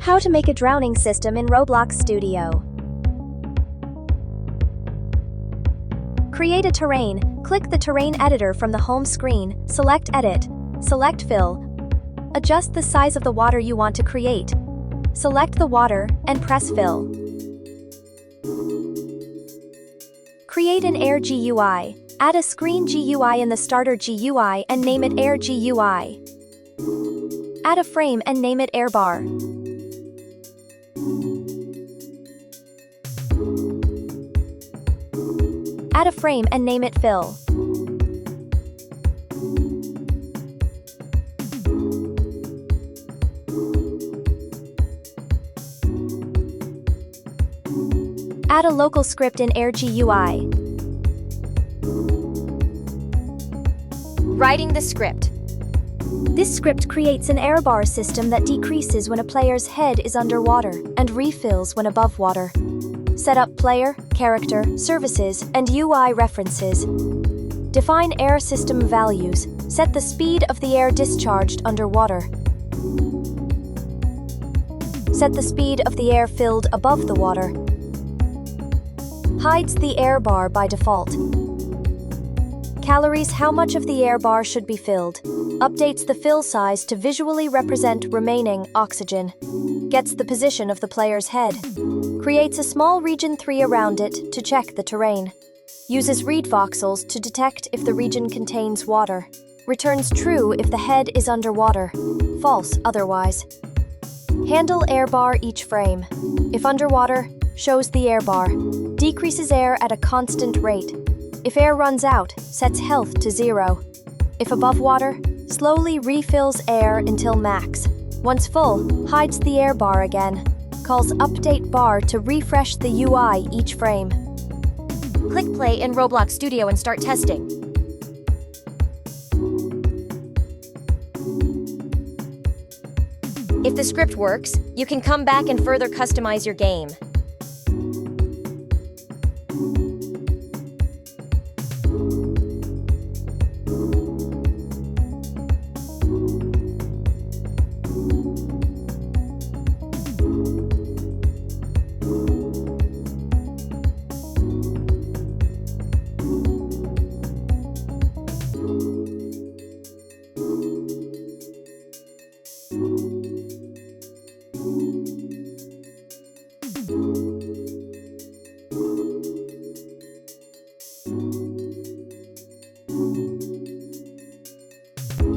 How to make a drowning system in Roblox Studio. Create a terrain. Click the terrain editor from the home screen, select Edit, select Fill. Adjust the size of the water you want to create. Select the water and press Fill. Create an Air GUI. Add a screen GUI in the starter GUI and name it Air GUI. Add a frame and name it Air Bar. Add a frame and name it Fill. Add a local script in Air GUI. Writing the script. This script creates an air bar system that decreases when a player's head is underwater and refills when above water. Set up player, character, services, and UI references. Define air system values. Set the speed of the air discharged underwater. Set the speed of the air filled above the water. Hides the air bar by default. Calories: how much of the air bar should be filled. Updates the fill size to visually represent remaining oxygen. Gets the position of the player's head. Creates a small region 3 around it to check the terrain. Uses read voxels to detect if the region contains water. Returns true if the head is underwater, false otherwise. Handle air bar each frame. If underwater, shows the air bar. Decreases air at a constant rate. If air runs out, sets health to 0. If above water, slowly refills air until max. Once full, hides the air bar again. Calls update bar to refresh the UI each frame. Click play in Roblox Studio and start testing. If the script works, you can come back and further customize your game.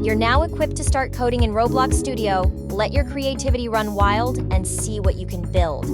You're now equipped to start coding in Roblox Studio. Let your creativity run wild and see what you can build.